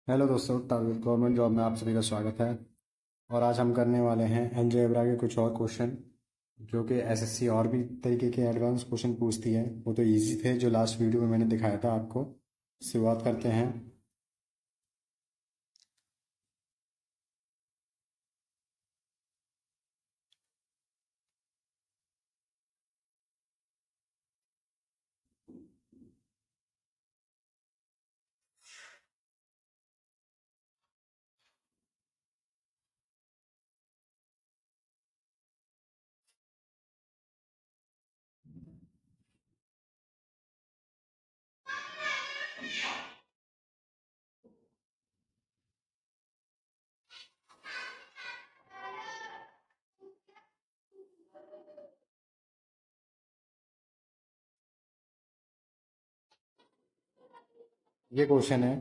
Hello दोस्तों, target government job में आप सभी का स्वागत है। और आज हम करने वाले हैं अलजेब्रा के कुछ और क्वेश्चन जो कि एसएससी और भी तरीके के एडवांस क्वेश्चन पूछती है। वो तो इजी थे जो लास्ट वीडियो में मैंने दिखाया था आपको। शुरुआत करते हैं। ये क्वेश्चन है,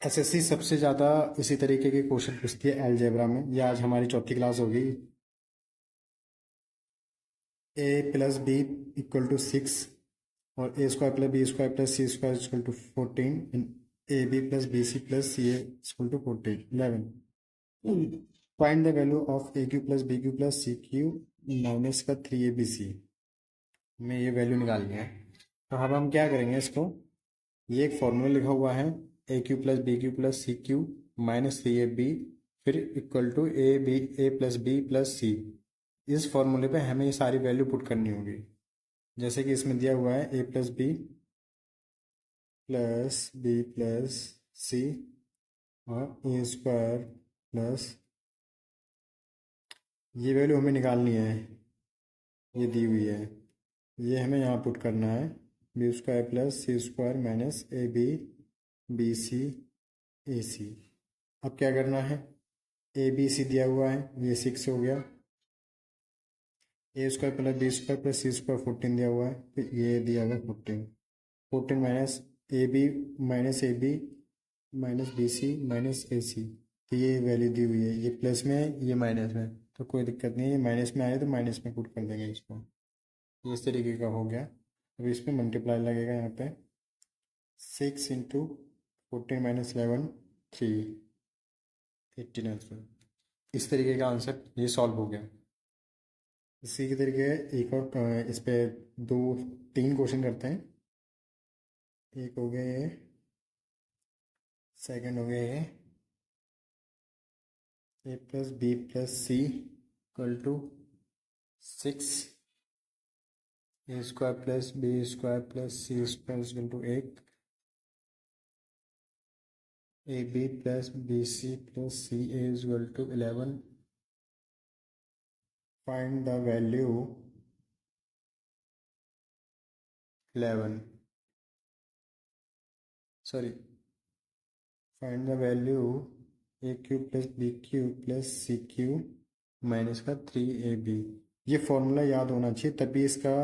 एसएससी सबसे ज़्यादा इसी तरीके के क्वेश्चन पूछती है अलजेब्रा में। ये आज हमारी चौथी क्लास होगी। A plus b equal to 6 और a square plus b square plus c square equal to 14 and a b plus b c plus c a equal to 14 11। Find the value of a cube plus b cube plus c cube minus का 3 ABC। हमें ये value निकालनी है। तो अब हम क्या करेंगे इसको, ये एक फॉर्मूला लिखा हुआ है, a cube plus b cube plus c cube minus 3 AB फिर equal to a plus b plus c. इस फॉर्मूले पे हमें ये सारी वैल्यू पुट करनी होगी। जैसे कि इसमें दिया हुआ है ए प्लस बी प्लस सी और ए स्क्वायर प्लस, ये वैल्यू हमें निकालनी है, ये दी हुई है। ये हमें यहाँ पुट करना है, b square plus c square minus a b b c a c. अब क्या करना है, ए बी सी दिया हुआ है, ये 6 हो गया। A square plus b square plus c square 14 दिया हुआ है, फिर ये दिया हुआ है 14। 14 minus a b minus b c minus a c. तो ये वैल्यू दी हुई है, ये प्लस में है ये माइनस में है, तो कोई दिक्कत नहीं है। ये माइनस में आए तो माइनस में पुट कर देंगे इसको। इस तरीके का हो गया। अब इसमें मल्टीप्लाई लगेगा यहाँ पे, 6 × 14 - 11 3 18 आंसर। इस तरीके का आंसर ये सॉल्व हो गया। इसी के तरीके एक और इस पे दो तीन क्वेश्चन करते हैं। एक हो गया ये, सेकंड हो गया ये, a plus b plus c equal to 6 a square plus b square plus c square equal to 8 a b plus b c plus c a equal to 11। Find the value 11, sorry, find the value a cube plus b cube plus c cube minus का 3 AB। ये formula याद होना चाहिए तभी इसका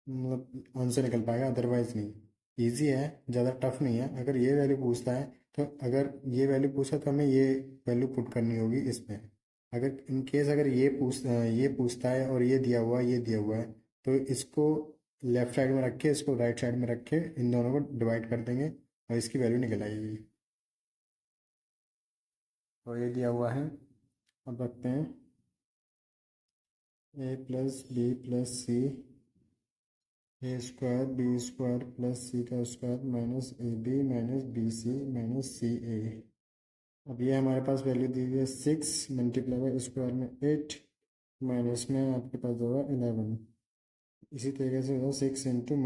मतलब answer निकल पाएगा, अदरवाइज नहीं। इजी है, ज़्यादा टफ नहीं है। अगर ये वैल्यू पूछता है तो अगर ये वैल्यू पूछा तो हमें ये वैल्यू पुट करनी होगी इसमें। अगर इन केस अगर ये पूछता है और ये दिया हुआ है, तो इसको लेफ्ट साइड में रख के इसको राइट साइड में रख के इन दोनों को डिवाइड कर देंगे और इसकी वैल्यू निकल आएगी। और ये दिया हुआ है, अब रखते हैं a plus b plus c a square b square plus c का square minus a b minus b c minus c a. अब ये हमारे पास वैल्यू दी हुई है 6 मल्टीप्लाई बाई स्क्वायर में 8 माइनस में आपके पास होगा 11। इसी तरीके से होगा 6 ×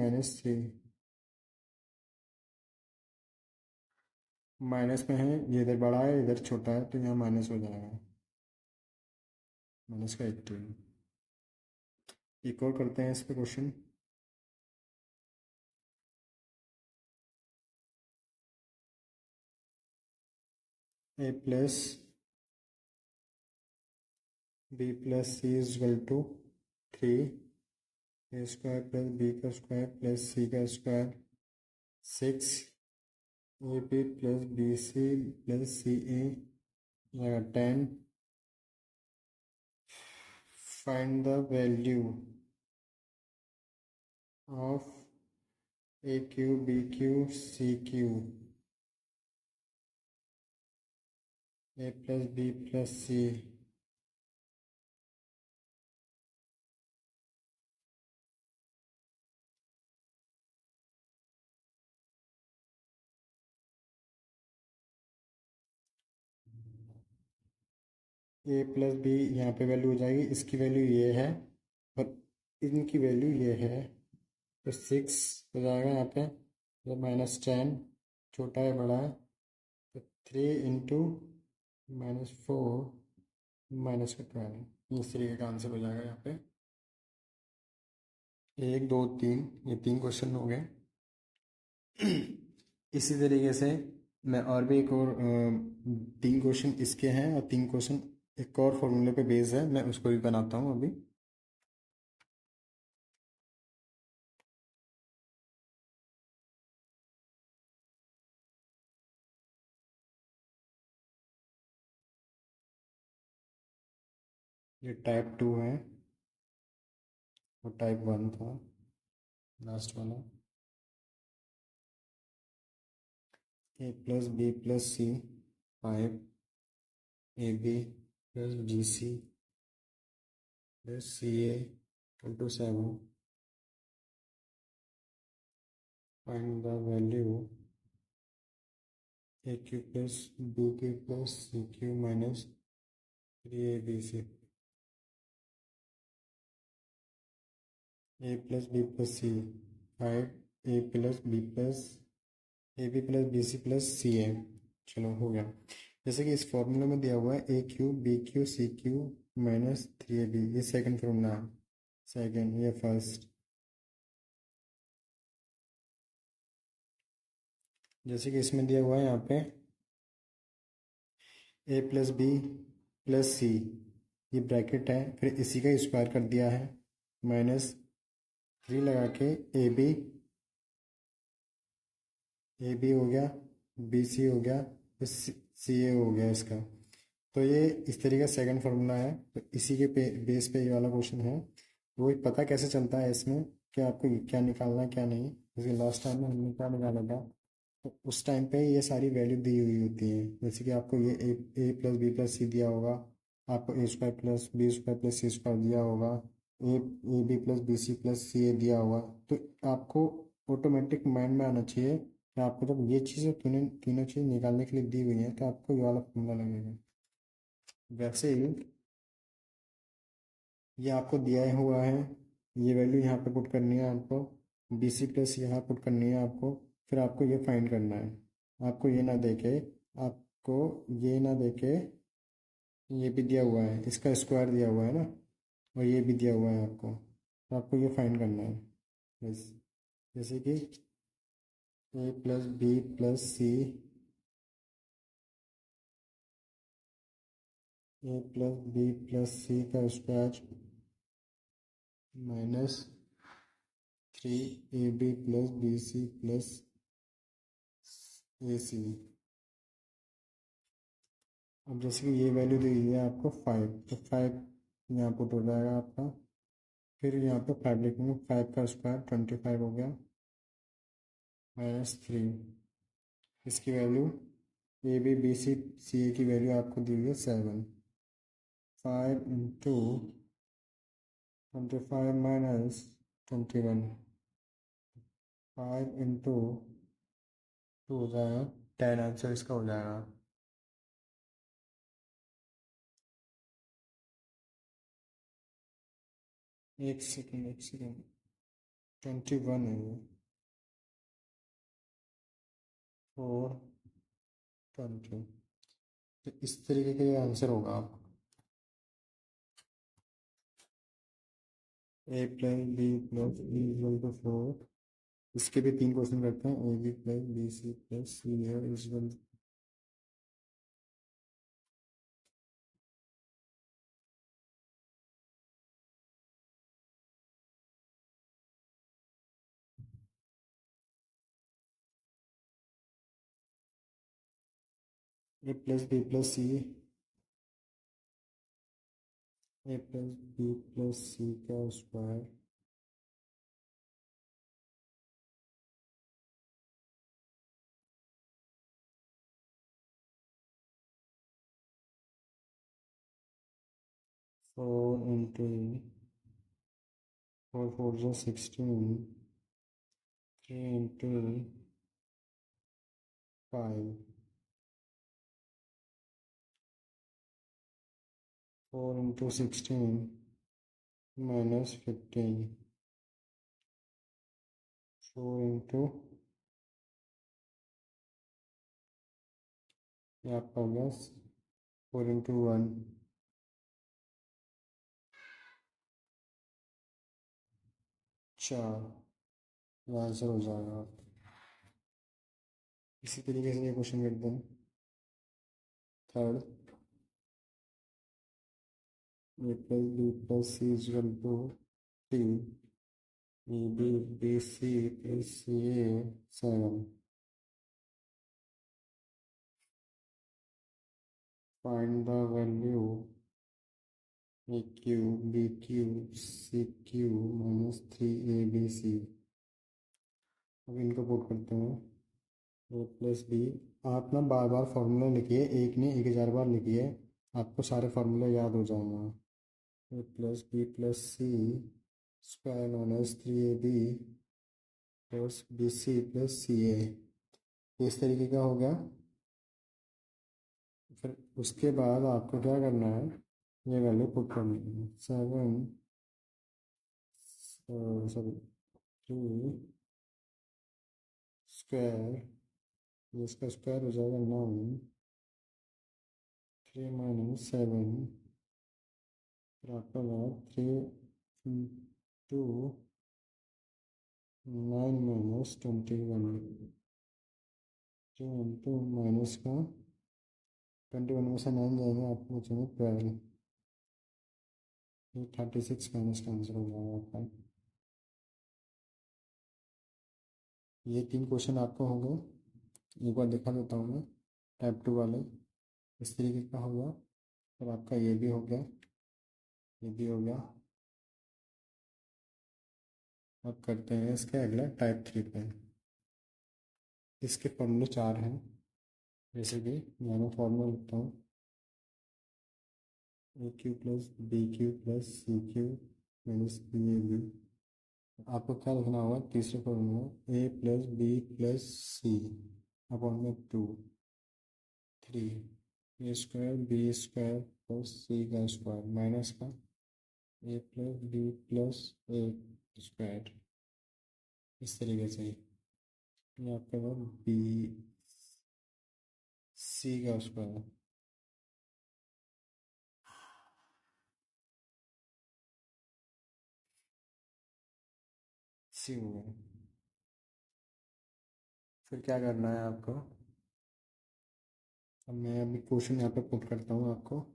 माइनस में है, ये इधर बड़ा है इधर छोटा है तो यहाँ माइनस हो जाएगा, माइनस का 18। एक और करते हैं इस पे question. A plus b plus c is equal to 3 a square plus b का स्क्वायर प्लस सी का square 6 a b plus b c plus c a 10। Find the value of a cube b cube c cube a plus b plus c a plus b यहाँ पे value हो जाएगी, इसकी value ये है और इनकी वैल्यू ये है, तो 6 हो जाएगा यहाँ पे, मतलब -10, छोटा है बड़ा है, तो 3 × -4 - 12, इस तरीके का आंसर हो जाएगा यहाँ पे। 1 2 3, ये 3 क्वेश्चन हो गए। इसी तरीके से मैं और भी एक और 3 क्वेश्चन इसके हैं और 3 क्वेश्चन एक और फॉर्मूले पे बेस है, मैं उसको भी बनाता हूँ अभी। ये टाइप 2 है और टाइप 1 था लास्ट वाला। A plus b plus c 5, a b plus b c plus c a = 7, find the value a cube plus b cube plus c cube minus 3 ABC। A plus b plus c 5, a plus b plus a b plus b c plus c a. चलो हो गया। जैसे कि इस फॉर्मूले में दिया हुआ है a cube b cube c cube minus 3AB, ये सेकंड फॉर्मूला है, सेकंड ये फर्स्ट। जैसे कि इसमें दिया हुआ है यहाँ पे a plus b plus c, ये ब्रैकेट है, फिर इसी का स्क्वायर कर दिया है, -3 लगा के ए बी हो गया, बी सी हो गया, फिर सी ए हो गया इसका। तो ये इस तरीके का सेकंड फार्मूला है, तो इसी के बेस पे ये वाला क्वेश्चन है। वो एक पता कैसे चलता है इसमें कि आपको क्या निकालना है क्या नहीं, जैसे लास्ट टाइम में हमने क्या निकाला था, तो उस टाइम पे ये सारी वैल्यू दी हुई होती है। जैसे कि आपको ये a plus b plus c दिया होगा, आपको a square plus b square plus c square दिया होगा, a b plus b c plus c a दिया होगा, तो आपको ऑटोमेटिक माइंड में आना चाहिए कि आपको जब ये चीज़ें तीनों तीनों चीज़ निकालने के लिए दी हुई हैं तो आपको ये वाला फॉर्मूला लगेगा। वैसे ही ये आपको दिया हुआ है, ये वैल्यू यहाँ पे पुट करनी है आपको, बी सी प्लस यहाँ पुट करनी है आपको, फिर आपको ये फाइंड करना है। आपको ये ना देके आपको ये ना देके ये भी दिया हुआ है, इसका स्क्वायर दिया हुआ है ना, और ये भी दिया हुआ है आपको, तो आपको ये फाइंड करना है बस। जैसे कि a plus b plus c, a plus b plus c का square -3 AB plus b c plus a c. अब जैसे कि ये वैल्यू दी हुई है आपको 5, तो 5 यहाँ पुट हो जाएगा आपका, फिर यहाँ पे 5 लिखेंगे, 5 का स्क्वायर 25 हो गया, -3, इसकी value a b b c c a की वैल्यू आपको दी हुई है 7, 5 × 25 - 21, 5 × 2 हो जाएगा 10, आंसर इसका हो जाएगा। एक सेकेंड 21 है ये, 4 20, तो इस तरीके का ये आंसर होगा आपका। A plus b plus b equal to 4, इसके भी 3 क्वेश्चन करते हैं, a b plus b c plus c है equal, a plus b plus c, a plus b plus c का square 4 into 4 4 is 16, 3 into 5, 4 into 16 minus 15, 4 into ये आपका हो गया 4 into 1, 4, ये आंसर हो जाएगा। इसी तरीके से ये क्वेश्चन करते हैं। Third, a plus b plus c is equal to t, a b b c plus c a 7, find the value a cube b cube c cube minus 3 ABC। अब इनको पुट करते हैं। ए प्लस बी, आप ना बार बार formula लिखिए, एक नहीं 1000 बार लिखिए, आपको सारे फार्मूले याद हो जाएंगे। A plus b plus c square minus 3AB plus b c plus c a, इस तरीके का हो गया। फिर उसके बाद आपको क्या करना है, ये वैल्यू पुट करनी है। 7 सॉरी 3 स्क्वायर, इसका स्क्वायर हो जाएगा 9, 3 माइनस 7, फिर आपका बाद 3 टू 9 माइनस 21, 3 इंटू माइनस का 21 में से 9 जाएंगे, आपको बचेंगे 12, ये 36 माइनस का आंसर हो जाएगा आपका। ये 3 क्वेश्चन आपको हो गए, एक बार दिखा देता हूँ मैं। टाइप 2 वाले इस तरीके का हो गया। फिर आपका ये भी हो गया, ये भी हो गया। अब करते हैं इसका अगला टाइप 3 पे। इसके फॉर्मूले 4 हैं, जैसे कि मैं फॉर्मूला लिखता हूँ। A cube plus b cube plus c cube minus b a b. आपको क्या लिखना होगा, तीसरे formula a plus b plus c upon में 2 3 a square b square plus c का स्क्वायर माइनस का a plus b plus a square, इस तरीके से। ये आपका बी सी का स्क्वायर, सी हो गया। फिर क्या करना है आपको, अब मैं अभी क्वेश्चन यहाँ पे पुट करता हूँ आपको।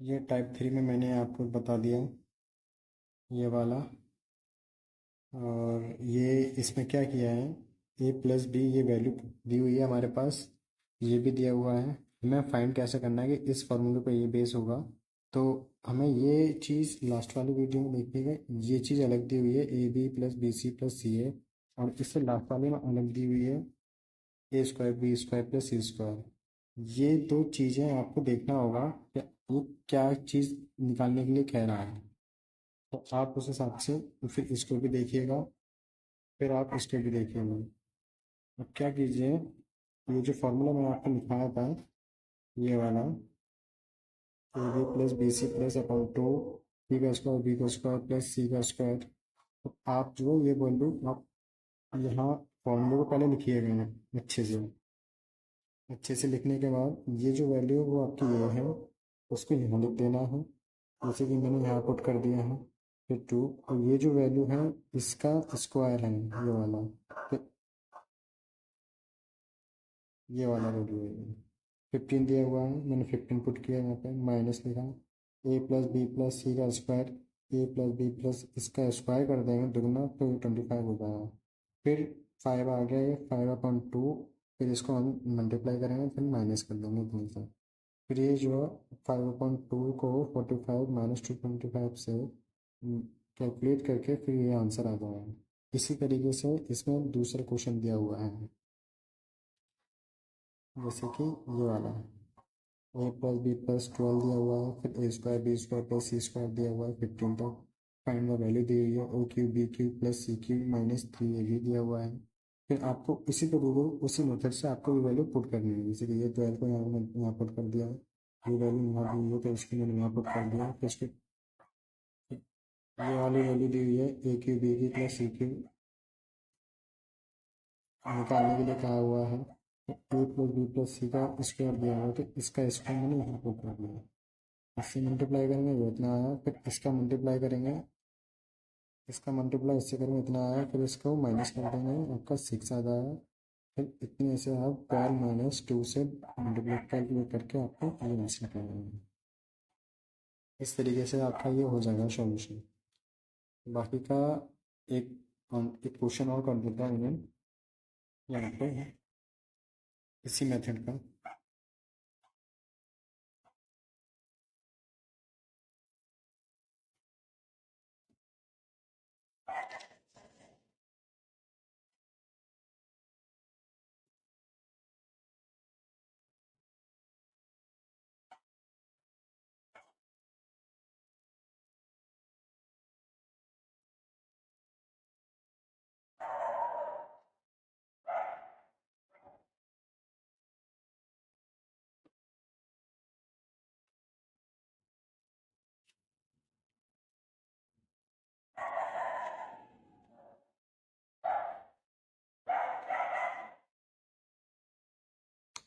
ये टाइप 3 में मैंने आपको बता दिया, ये वाला। और ये इसमें क्या किया है, ए प्लस बी ये वैल्यू दी हुई है हमारे पास, ये भी दिया हुआ है। हमें फाइंड कैसे करना है कि इस फॉर्मूले पे ये बेस होगा, तो हमें ये चीज़ लास्ट वाली वीडियो में देखिएगा। ये चीज़ अलग दी हुई है, a b plus b c plus c a, और इससे लास्ट वाले में अलग दी हुई है a square b square plus c square. ये दो चीज़ें आपको देखना होगा कि वो क्या चीज़ निकालने के लिए कह रहा है, तो आप उस हिसाब से फिर इसको भी देखिएगा, फिर आप इसको भी देखिएगा। अब क्या कीजिए, ये जो फॉर्मूला मैंने आपको लिखाया था, ये वाला a b plus b c plus upon 2 b का स्क्वायर प्लस सी का स्क्वायर, तो आप जो ये वैल्यू आप यहाँ फॉर्मूले को पहले लिखिएगा अच्छे से। अच्छे से लिखने के बाद ये जो वैल्यू है वो आपकी ये है, उसको यहाँ लिख देना है, जैसे कि मैंने यहाँ पुट कर दिया है। फिर 2, और ये जो वैल्यू है इसका स्क्वायर है ये वाला, फिर ये वाला वैल्यू है 15 दिया हुआ है, मैंने 15 पुट किया यहाँ पे, माइनस लिखा ए प्लस बी प्लस सी का स्क्वायर, ए प्लस बी प्लस इसका स्क्वायर कर देंगे दुगना तो 25 हो जाएगा। फिर 5 आ गया, ये 5/2, फिर इसको हम मल्टीप्लाई करेंगे, फिर माइनस कर देंगे इतने से। फिर ये जो 5/2 को 45 माइनस 225 से कैलकुलेट करके फिर ये आंसर आ जाएगा। इसी तरीके से इसमें दूसरा क्वेश्चन दिया हुआ है, जैसे कि ये वाला ए प्लस बी प्लस 12 दिया हुआ है, फिर ए square b square plus c square दिया हुआ है 15 तक। फाइंड द वैल्यू दी हुई है o cube b cube plus c cube minus 3 a b दिया हुआ है। फिर आपको इसी तरीके उसी मेथड से आपको ये वैल्यू पुट करनी है, जैसे कि ये 12 को यहाँ पुट कर दिया है, ये वैल्यू यहाँ दी हुई है तो इसकी मैंने यहाँ पुट कर दिया, फिर इसके ये वाली वैल्यू दी हुई है a cube b cube plus c cube निकालने के लिए कहा हुआ है। A plus b plus c का स्क्वायर दिया हुआ है तो इसका स्क्वायर मैंने यहाँ पुट कर दिया। इससे मल्टीप्लाई करेंगे वो इतना आया, फिर इसका मल्टीप्लाई करेंगे, इसका मल्टीप्लाई इससे करेंगे इतना आया, फिर इसको माइनस कर देंगे आपका 6 आ जाएगा। फिर इतने से आप 12 - 2 से मल्टीप्लाई कैलकुलेट करके आपको ये आंसर निकालेंगे। इस तरीके से आपका ये हो जाएगा सॉल्यूशन। बाकी का एक एक क्वेश्चन और कर देता हूँ मैं यहाँ पे इसी मेथड का।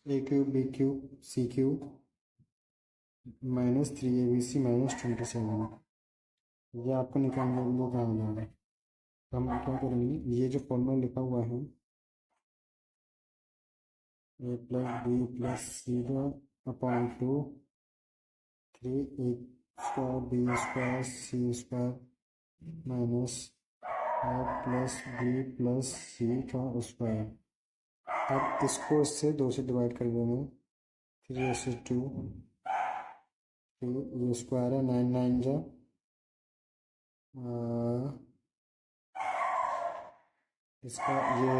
ए cube B cube C cube -3 ABC -27, ये आपको निकालने के लिए कहा गया है। तो हम क्या करेंगे, ये जो फॉर्मूला लिखा हुआ है a plus b plus c upon 2 3 a square b square C square minus A plus b plus c का स्क्वायर। अब इसको इससे 2 से डिवाइड कर देंगे, 3/2 ये स्क्वायर है, 9 9 जा इसका ये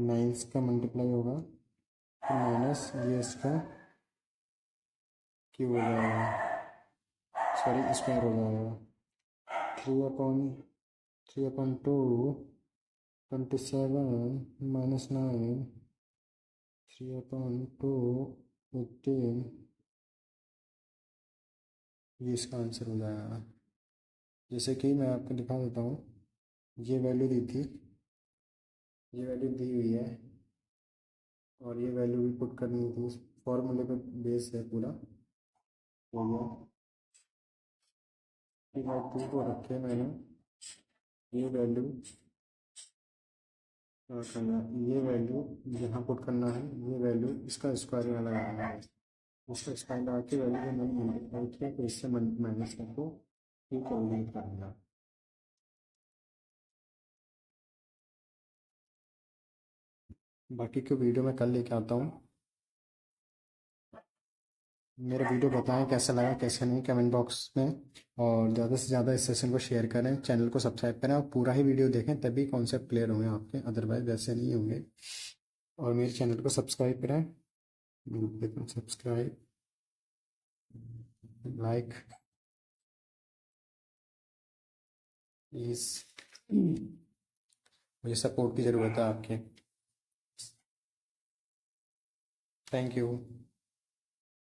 9 का मल्टीप्लाई होगा, फिर माइनस ये इसका क्यूब हो जाएगा, सॉरी स्क्वायर हो जाएगा। 3/2 27 - 9 3/2 18, ये इसका आंसर हो जाएगा। जैसे कि मैं आपको दिखा देता हूँ, ये वैल्यू दी थी, ये वैल्यू दी हुई है और ये वैल्यू भी पुट करनी थी, फॉर्मूले पे बेस है पूरा। हो गया 3/2 को रखे मैंने, ये वैल्यू करना, ये वैल्यू यहाँ पुट करना है, ये वैल्यू इसका स्क्वायर यहाँ लगाना है, इसका स्क्वायर लगा के वैल्यू को मैंने मल्टीप्लाई किया तो इससे माइनस करके ये कैलकुलेट करना। बाकी की वीडियो मैं कल लेके आता हूँ। मेरा वीडियो बताएं कैसा लगा कैसा नहीं कमेंट बॉक्स में, और ज़्यादा से ज़्यादा इस सेशन को शेयर करें, चैनल को सब्सक्राइब करें और पूरा ही वीडियो देखें, तभी कॉन्सेप्ट क्लियर होंगे आपके, अदरवाइज वैसे नहीं होंगे। और मेरे चैनल को सब्सक्राइब करें, सब्सक्राइब लाइक प्लीज़, मुझे सपोर्ट की ज़रूरत है आपके। Thank you.